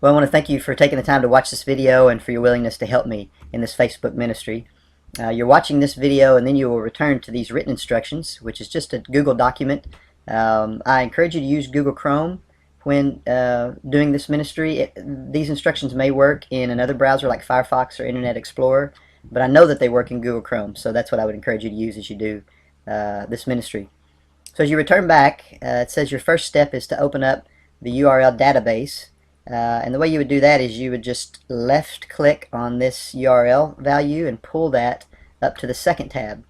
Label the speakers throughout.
Speaker 1: Well, I want to thank you for taking the time to watch this video and for your willingness to help me in this Facebook ministry. You're watching this video and then you will return to these written instructions, which is just a Google document. I encourage you to use Google Chrome when doing this ministry. These instructions may work in another browser like Firefox or Internet Explorer, but I know that they work in Google Chrome, so that's what I would encourage you to use as you do this ministry. So as you return back, it says your first step is to open up the URL database. And the way you would do that is you would just left click on this URL value and pull that up to the second tab.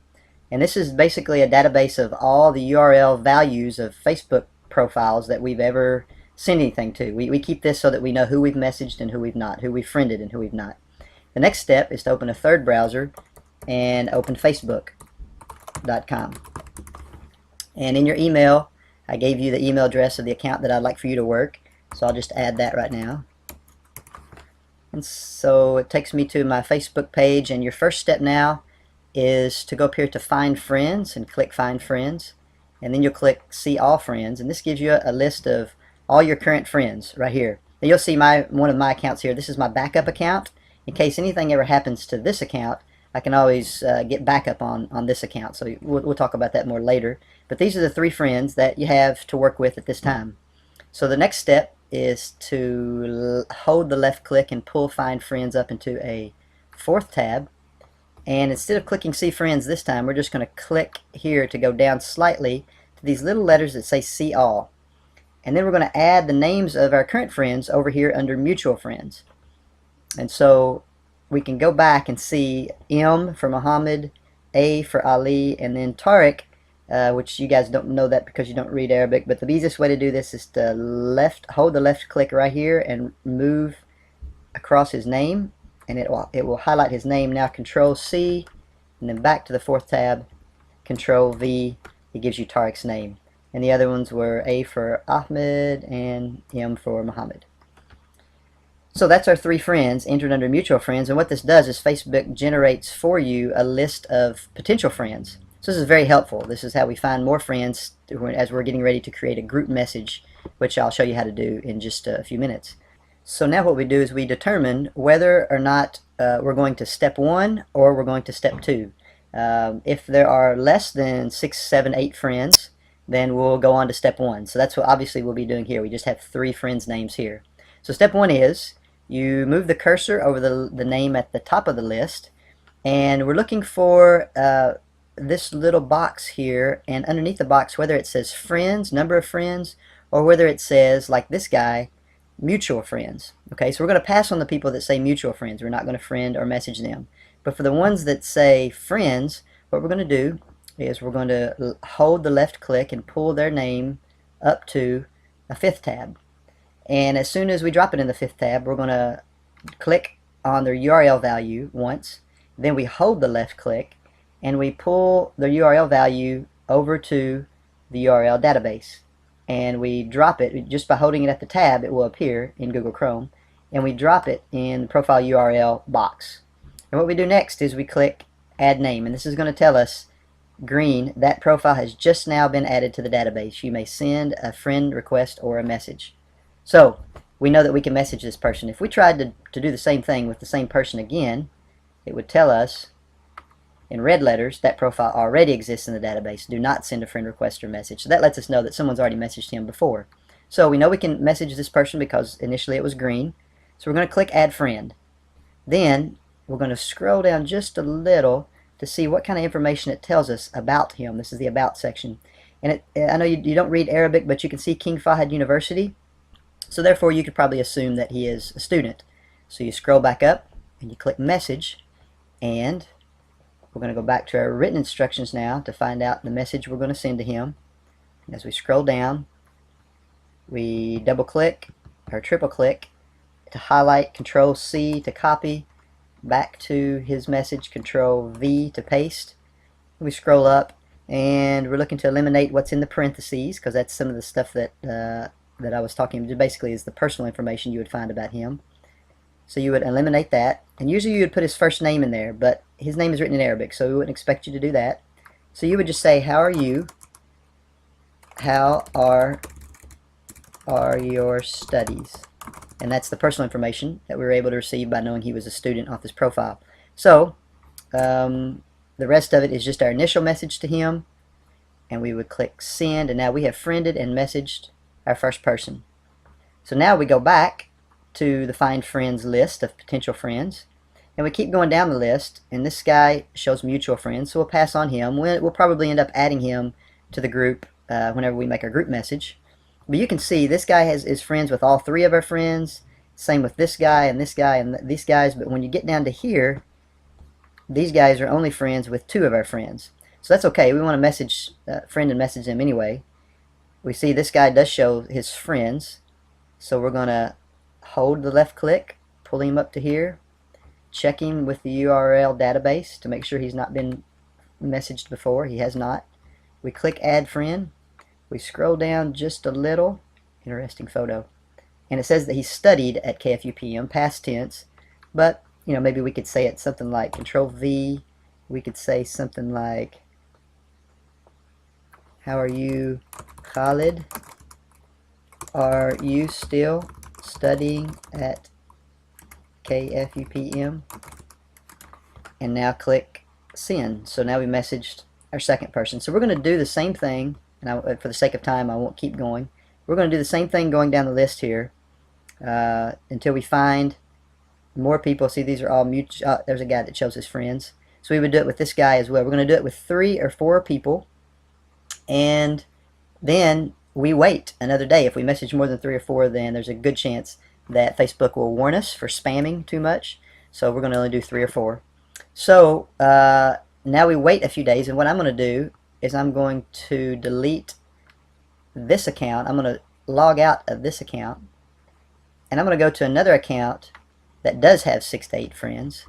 Speaker 1: And this is basically a database of all the URL values of Facebook profiles that we've ever sent anything to. We keep this so that we know who we've messaged and who we've not, who we've friended and who we've not. The next step is to open a third browser and open Facebook.com. And in your email, I gave you the email address of the account that I'd like for you to work. So I'll just add that right now. And so it takes me to my Facebook page, and your first step now is to go up here to Find Friends and click Find Friends, and then you'll click See All Friends, and this gives you a list of all your current friends right here. Now you'll see one of my accounts here. This is my backup account. In case anything ever happens to this account, I can always get backup on this account. So we'll talk about that more later. But these are the 3 friends that you have to work with at this time. So the next step is to hold the left click and pull Find Friends up into a 4th tab. And instead of clicking See Friends this time, we're just going to click here to go down slightly to these little letters that say See All. And then we're going to add the names of our current friends over here under Mutual Friends. And so we can go back and see M for Muhammad, A for Ali, and then Tariq, which you guys don't know that because you don't read Arabic, but the easiest way to do this is to hold the left click right here and move across his name, and it will highlight his name. Now Control C, and then back to the 4th tab, Control V, it gives you Tariq's name. And the other ones were A for Ahmed and M for Muhammad. So that's our 3 friends entered under Mutual Friends, and what this does is Facebook generates for you a list of potential friends. So this is very helpful. This is how we find more friends as we're getting ready to create a group message, which I'll show you how to do in just a few minutes. So now what we do is we determine whether or not we're going to step 1 or we're going to step 2. If there are less than 6, 7, 8 friends, then we'll go on to step 1. So that's what obviously we'll be doing here. We just have 3 friends' names here. So step 1 is you move the cursor over the name at the top of the list, and we're looking for this little box here, and underneath the box, whether it says friends, number of friends, or whether it says, like this guy, mutual friends. Okay, so we're going to pass on the people that say mutual friends. We're not going to friend or message them. But for the ones that say friends, what we're going to do is we're going to hold the left click and pull their name up to a 5th tab. And as soon as we drop it in the 5th tab, we're going to click on their URL value once, then we hold the left click, and we pull the URL value over to the URL database, and we drop it. Just by holding it at the tab, it will appear in Google Chrome, and we drop it in the profile URL box. And what we do next is we click Add Name, and this is going to tell us, green, that profile has just now been added to the database. You may send a friend request or a message. So we know that we can message this person. If we tried to do the same thing with the same person again, it would tell us in red letters that profile already exists in the database. Do not send a friend request or message. So that lets us know that someone's already messaged him before. So we know we can message this person because initially it was green. So we're going to click Add Friend. Then we're going to scroll down just a little to see what kind of information it tells us about him. This is the About section. And I know you don't read Arabic, but you can see King Fahd University. So therefore you could probably assume that he is a student. So you scroll back up and you click Message, and we're going to go back to our written instructions now to find out the message we're going to send to him. And as we scroll down, we double click or triple click to highlight, Control C to copy, back to his message, Control V to paste. We scroll up and we're looking to eliminate what's in the parentheses, because that's some of the stuff that I was talking about. Basically is the personal information you would find about him. So you would eliminate that, and usually you would put his first name in there, but his name is written in Arabic, so we wouldn't expect you to do that. So you would just say, how are you? How are your studies? And that's the personal information that we were able to receive by knowing he was a student off his profile. So the rest of it is just our initial message to him, and we would click send, and now we have friended and messaged our first person. So now we go back to the find friends list of potential friends, and we keep going down the list, and this guy shows mutual friends, so we'll pass on him. We'll probably end up adding him to the group whenever we make our group message. But you can see this guy is friends with all 3 of our friends, same with this guy and this guy and these guys, but when you get down to here, these guys are only friends with 2 of our friends. So that's okay. We want to message friend and message them anyway. We see this guy does show his friends, so we're going to hold the left click, pull him up to here, check him with the URL database to make sure he's not been messaged before. He has not. We click add friend. We scroll down just a little. Interesting photo. And it says that he studied at KFUPM, past tense, but maybe we could say it something like Control V. We could say something like, how are you, Khalid? Are you still studying at KFUPM? And now click send. So now we messaged our second person. So we're going to do the same thing, and for the sake of time I won't keep going. We're going to do the same thing going down the list here until we find more people. See, these are all mutual. There's a guy that shows his friends. So we would do it with this guy as well. We're going to do it with 3 or 4 people, and then we wait another day. If we message more than 3 or 4, then there's a good chance that Facebook will warn us for spamming too much. So we're going to only do 3 or 4. So now we wait a few days, and what I'm going to do is I'm going to delete this account. I'm going to log out of this account, and I'm going to go to another account that does have 6 to 8 friends,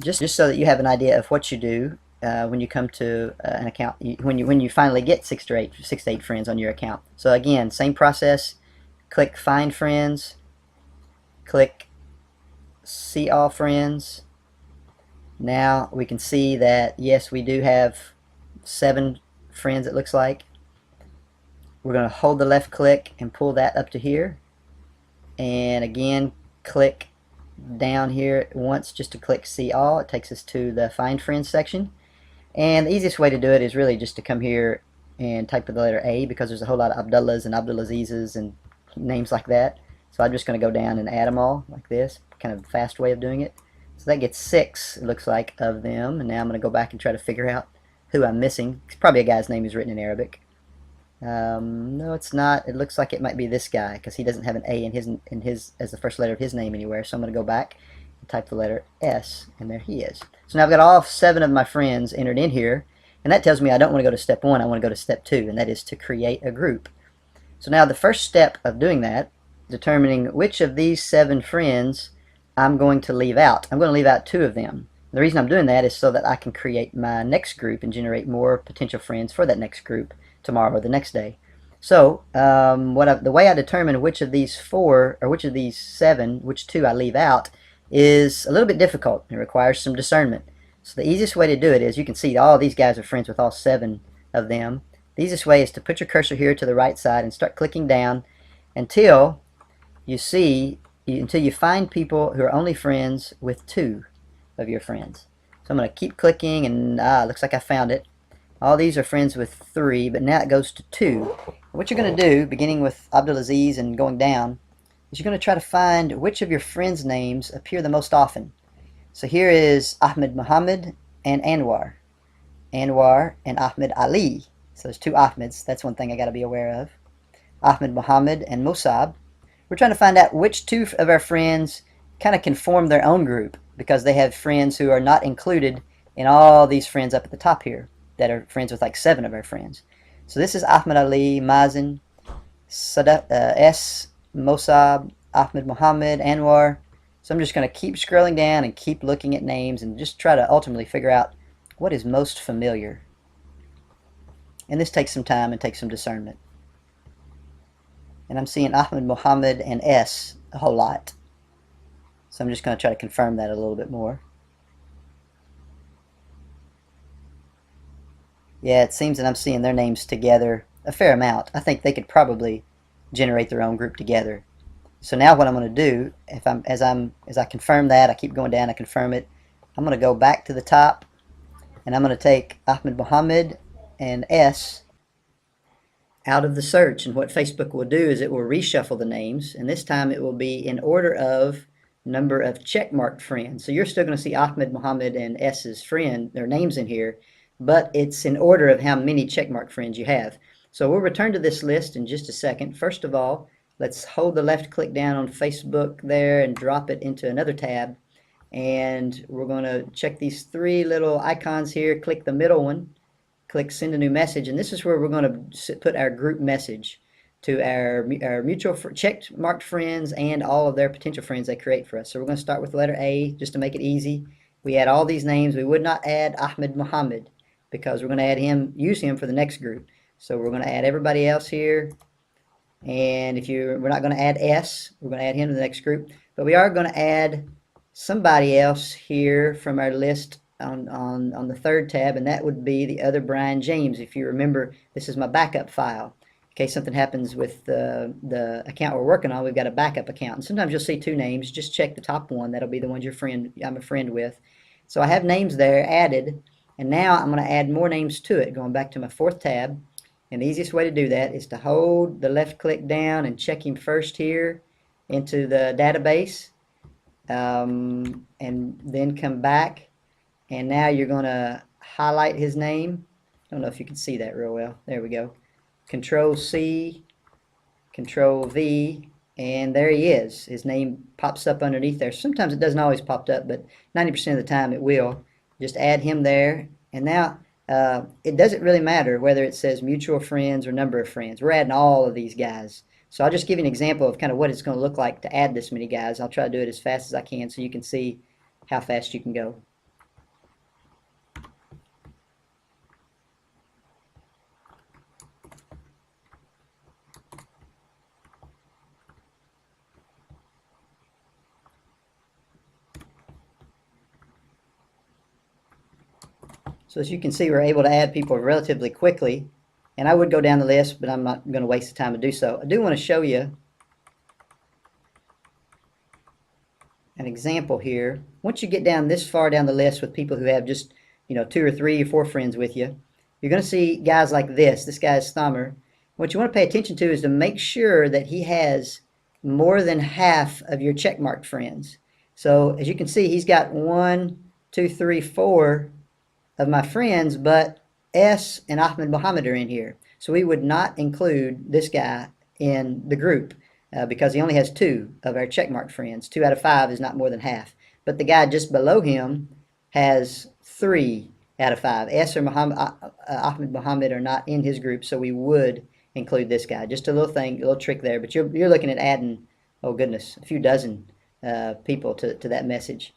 Speaker 1: just so that you have an idea of what you do when you come to an account, when you finally get 6 to 8 friends on your account. So again, same process. Click find friends, click see all friends. Now we can see that yes, we do have 7 friends, it looks like. We're going to hold the left click and pull that up to here, and again click down here once just to click see all. It takes us to the find friends section, and the easiest way to do it is really just to come here and type the letter A, because there's a whole lot of Abdullahs and Abdulazizes and names like that. So I'm just going to go down and add them all like this, kind of a fast way of doing it. So that gets 6, it looks like, of them, and now I'm going to go back and try to figure out who I'm missing. It's probably a guy's name is written in Arabic. No, it's not. It looks like it might be this guy, because he doesn't have an A in his as the first letter of his name anywhere. So I'm going to go back and type the letter S, and there he is. So now I've got all 7 of my friends entered in here, and that tells me I don't want to go to step 1. I want to go to step 2, and that is to create a group. So now the first step of doing that, determining which of these 7 friends I'm going to leave out. I'm going to leave out 2 of them. The reason I'm doing that is so that I can create my next group and generate more potential friends for that next group tomorrow or the next day. So the way I determine which of these 4 or which of these 7, which 2 I leave out, is a little bit difficult. It requires some discernment. So the easiest way to do it is, you can see all these guys are friends with all 7 of them. The easiest way is to put your cursor here to the right side and start clicking down until you find people who are only friends with 2 of your friends. So I'm going to keep clicking, and looks like I found it. All these are friends with 3, but now it goes to 2. What you're going to do, beginning with Abdulaziz and going down, is you're going to try to find which of your friends' names appear the most often. So here is Ahmed Muhammad and Anwar. Anwar and Ahmed Ali. So there's 2 Ahmeds. That's one thing I got to be aware of. Ahmed Muhammad and Musab. We're trying to find out which 2 of our friends kind of can form their own group, because they have friends who are not included in all these friends up at the top here that are friends with like 7 of our friends. So this is Ahmed Ali, Mazen, S, Musab, Ahmed Muhammad, Anwar. So I'm just going to keep scrolling down and keep looking at names and just try to ultimately figure out what is most familiar. And this takes some time and takes some discernment. And I'm seeing Ahmed Muhammad and S a whole lot. So I'm just going to try to confirm that a little bit more. Yeah, it seems that I'm seeing their names together a fair amount. I think they could probably generate their own group together. So now what I'm going to do, as I confirm that, I keep going down, I confirm it. I'm going to go back to the top, and I'm going to take Ahmed Mohammed and S out of the search. And what Facebook will do is it will reshuffle the names, and this time it will be in order of number of checkmarked friends. So you're still going to see Ahmed Mohammed and S's friend, their names in here, but it's in order of how many checkmarked friends you have. So we'll return to this list in just a second. First of all, let's hold the left click down on Facebook there and drop it into another tab. And we're going to check these three little icons here, click the middle one, click send a new message, and this is where we're going to put our group message to our mutual checked marked friends and all of their potential friends they create for us. So we're going to start with the letter A just to make it easy. We add all these names. We would not add Ahmed Mohammed because we're going to add him, use him for the next group. So we're going to add everybody else here. And we're not going to add S, we're going to add him to the next group, but we are going to add somebody else here from our list on the third tab, and that would be the other Brian James. If you remember, this is my backup file. In case something happens with the account we're working on, we've got a backup account. And sometimes you'll see two names. Just check the top one. That'll be the ones I'm a friend with. So I have names there added, and now I'm going to add more names to it, going back to my fourth tab. And the easiest way to do that is to hold the left click down and check him first here into the database, and then come back, and now you're going to highlight his name. I don't know if you can see that real well. There we go. Control C, Control V, and there he is. His name pops up underneath there. Sometimes it doesn't always pop up, but 90% of the time it will. Just add him there, and now it doesn't really matter whether it says mutual friends or number of friends. We're adding all of these guys. So I'll just give you an example of kind of what it's going to look like to add this many guys. I'll try to do it as fast as I can so you can see how fast you can go. So as you can see, we're able to add people relatively quickly. And I would go down the list, but I'm not going to waste the time to do so. I do want to show you an example here. Once you get down this far down the list with people who have just, 2 or 3 or 4 friends with you, you're going to see guys like this. This guy is Stammer. What you want to pay attention to is to make sure that he has more than half of your checkmarked friends. So as you can see, he's got 1, 2, 3, 4 of my friends, but S and Ahmed Mohammed are in here. So we would not include this guy in the group because he only has 2 of our checkmarked friends. 2 out of 5 is not more than half. But the guy just below him has 3 out of 5. S or Ahmed Mohammed are not in his group, so we would include this guy. Just a little thing, a little trick there. But you're looking at adding, oh goodness, a few dozen people to that message.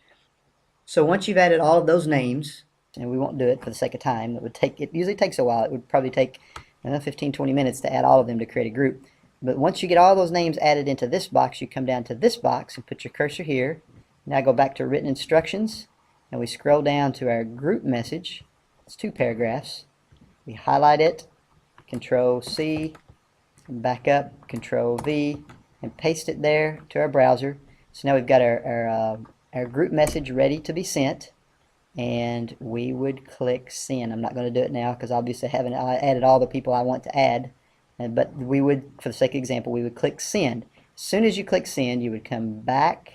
Speaker 1: So once you've added all of those names, and we won't do it for the sake of time. It usually takes a while. It would probably take 15-20 minutes to add all of them to create a group. But once you get all those names added into this box, you come down to this box and put your cursor here. Now go back to written instructions, and we scroll down to our group message. It's 2 paragraphs. We highlight it, Control C, and back up, Control V, and paste it there to our browser. So now we've got our group message ready to be sent. And we would click send. I'm not going to do it now because obviously I haven't added all the people I want to add, but we would, for the sake of example, we would click send. As soon as you click send, you would come back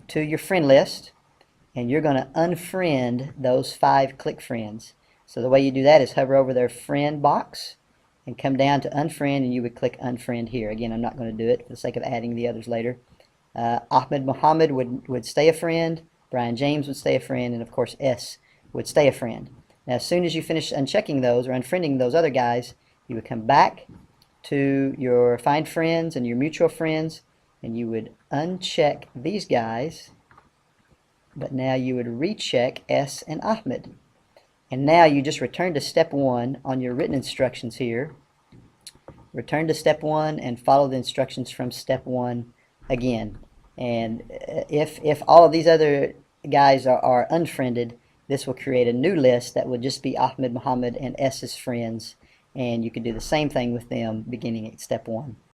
Speaker 1: to your friend list, and you're going to unfriend those 5 click friends. So the way you do that is hover over their friend box and come down to unfriend, and you would click unfriend here. Again, I'm not going to do it for the sake of adding the others later. Ahmed Mohammed would stay a friend. Brian James would stay a friend, and of course S would stay a friend. Now as soon as you finish unchecking those or unfriending those other guys, you would come back to your find friends and your mutual friends, and you would uncheck these guys, but now you would recheck S and Ahmed. And now you just return to step 1 on your written instructions here. Return to step 1 and follow the instructions from step 1 again. And if all of these other guys are unfriended, this will create a new list that would just be Ahmed Mohammed and S's friends, and you can do the same thing with them beginning at step 1.